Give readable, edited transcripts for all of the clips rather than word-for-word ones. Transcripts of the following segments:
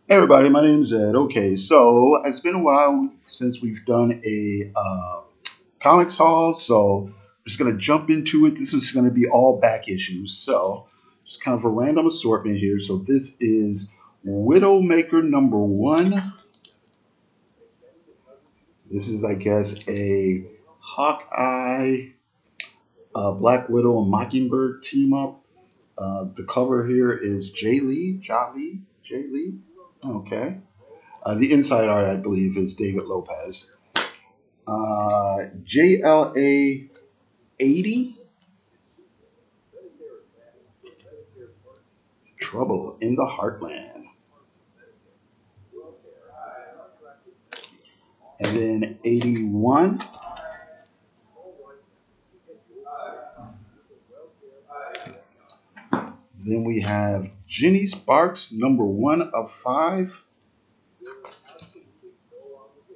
Hey everybody, my name's Ed. Okay, so it's been a while since we've done a comics haul, so I'm just gonna jump into it. This is gonna be all back issues, so just kind of a random assortment here. So this is Widowmaker number one. This is, I guess, a Hawkeye, Black Widow, and Mockingbird team up. The cover here is Jay Lee, Jay Lee. Okay. The inside art, I believe, is David Lopez. JLA 80, Trouble in the Heartland. And then 81, then we have Jenny Sparks, number one of five.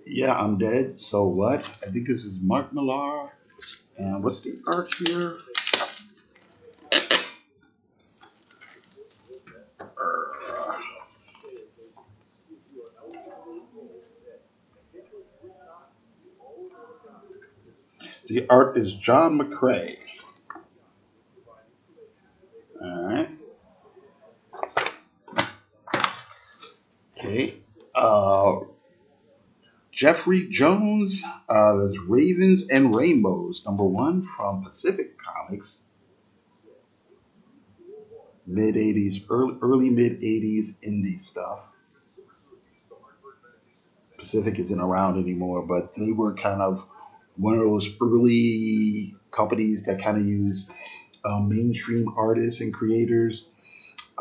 Yeah, I'm dead. So what? I think this is Mark Millar. And what's the art here? The art is John McCrae. All right. Okay. Uh, Jeffrey Jones, that's Ravens and Rainbows, number one from Pacific Comics, mid 80s, early mid 80s indie stuff. Pacific isn't around anymore, but they were kind of one of those early companies that kind of use mainstream artists and creators.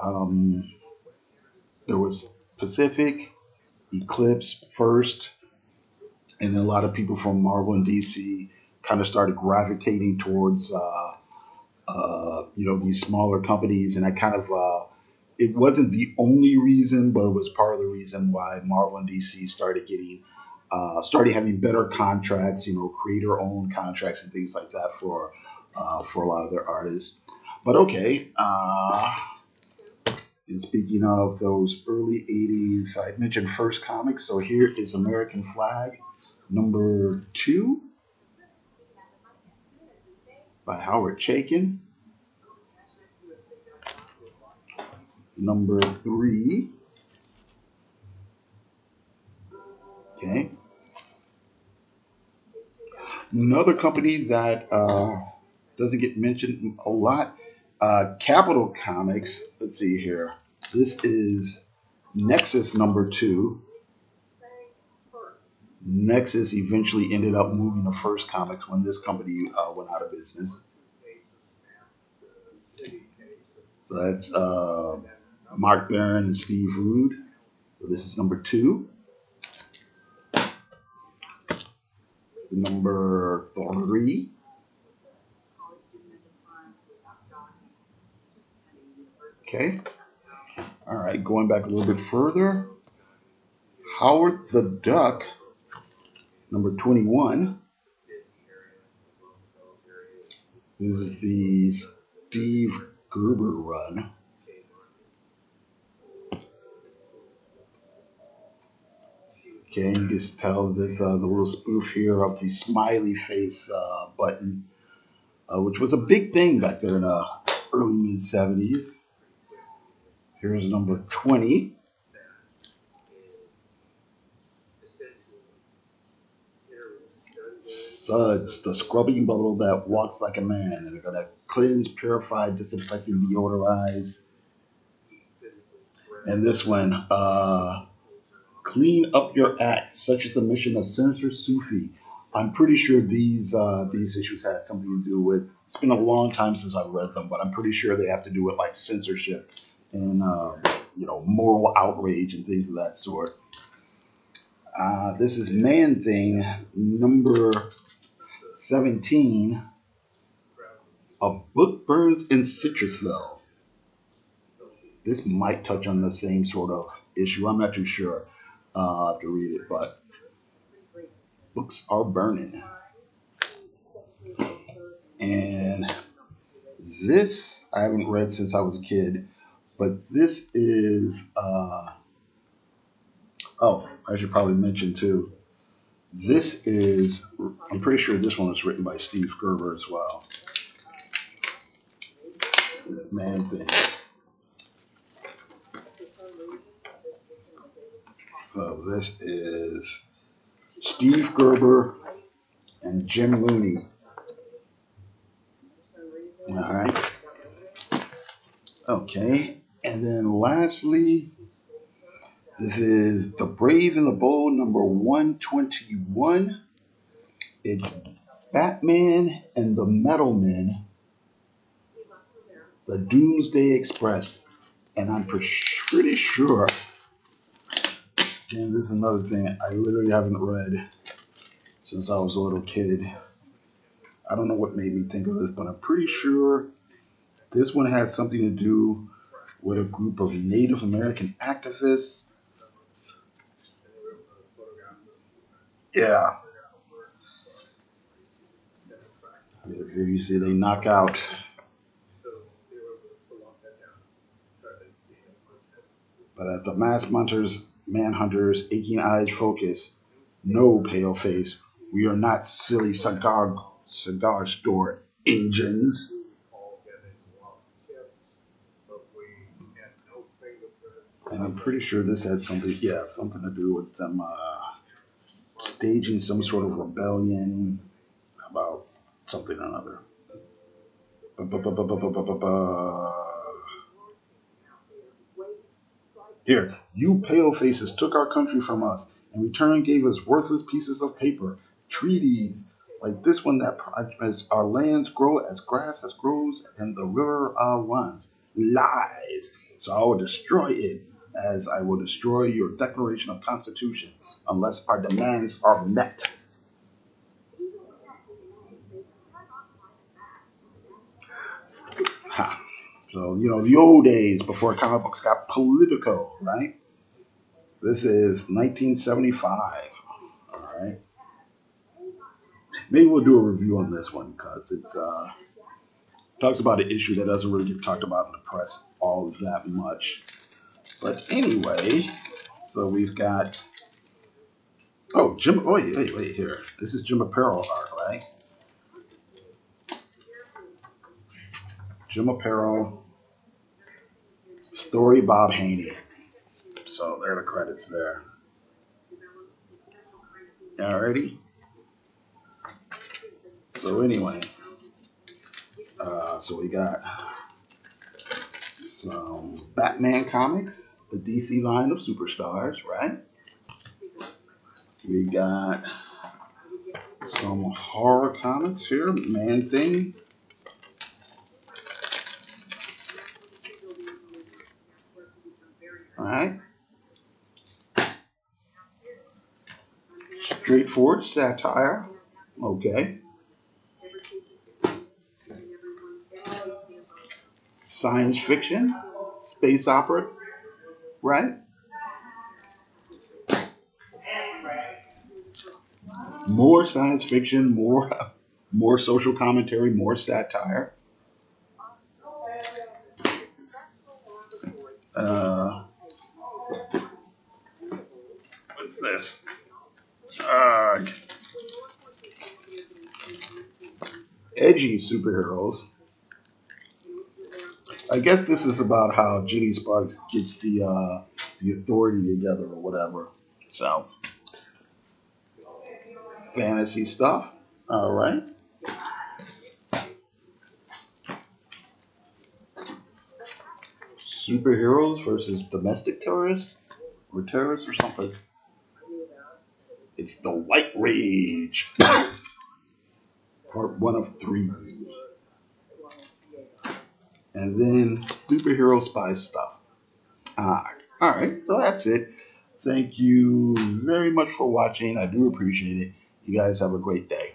Um, there was Pacific, Eclipse first, and then a lot of people from Marvel and DC kind of started gravitating towards these smaller companies, and I kind of it wasn't the only reason, but it was part of the reason why Marvel and DC started having better contracts, creator owned contracts and things like that for a lot of their artists. But okay, and speaking of those early '80s, I mentioned First Comics, so here is American Flag number two by Howard Chaykin. Number three, okay, another company that doesn't get mentioned a lot, Capital Comics. Let's see here. This is Nexus number two. Nexus eventually ended up moving to First Comics when this company went out of business. So that's Mark Barron and Steve Rude. So this is number two. Number three. Okay. All right. Going back a little bit further. Howard the Duck, number 21. This is the Steve Gerber run. Okay, you just tell this the little spoof here of the smiley face button, which was a big thing back there in the early mid '70s. Here's number 20. Suds, the scrubbing bubble that walks like a man, and they're gonna cleanse, purify, disinfect, and deodorize. And this one, clean up your act, such is the mission of Senator Sufi. I'm pretty sure these issues had something to do with. It's been a long time since I've read them, but I'm pretty sure they have to do with like censorship and moral outrage and things of that sort. This is Man Thing number 17. A book burns in Citrusville. This might touch on the same sort of issue. I'm not too sure. I have to read it, but books are burning. And this I haven't read since I was a kid, but this is Oh, I should probably mention too. This is, I'm pretty sure this one was written by Steve Gerber as well. This Man Thing. So this is Steve Gerber and Jim Looney. All right. Okay. And then lastly, this is The Brave and the Bold, number 121. It's Batman and the Metal Men, the Doomsday Express. And I'm pretty sure, and this is another thing I literally haven't read since I was a little kid. I don't know what made me think of this, but I'm pretty sure this one had something to do with a group of Native American activists. Yeah. Here you see they knock out. But as the masked manhunters, aching eyes focus, no pale face. We are not silly cigar store engines. And I'm pretty sure this had something, yeah, something to do with them staging some sort of rebellion about something or another. Here, you pale faces took our country from us, in return gave us worthless pieces of paper, treaties like this one that as our lands grow as grass as grows and the river runs. Lies. So I will destroy it as I will destroy your Declaration of Constitution unless our demands are met. Ha. So, the old days before comic books got political, right? This is 1975. All right. Maybe we'll do a review on this one because it's talks about an issue that doesn't really get talked about in the press all that much. But anyway, so we've got Jim. Wait here. This is Jim Apparel art, right? Jim Apparel, story Bob Haney. So there are the credits there. Alrighty. So anyway, so we got some Batman comics, the DC line of superstars, right? We got some horror comics here, Man Thing. All right. Straightforward satire. Okay. Science fiction, space opera, right? More science fiction, more social commentary, more satire. Uh, what's this? Uh, Edgy superheroes. I guess this is about how Ginny Sparks gets the authority together or whatever. So fantasy stuff. All right. Superheroes versus domestic terrorists or terrorists or something. It's the White Rage, part one of three, and then superhero spy stuff. All right, so that's it. Thank you very much for watching. I do appreciate it. You guys have a great day.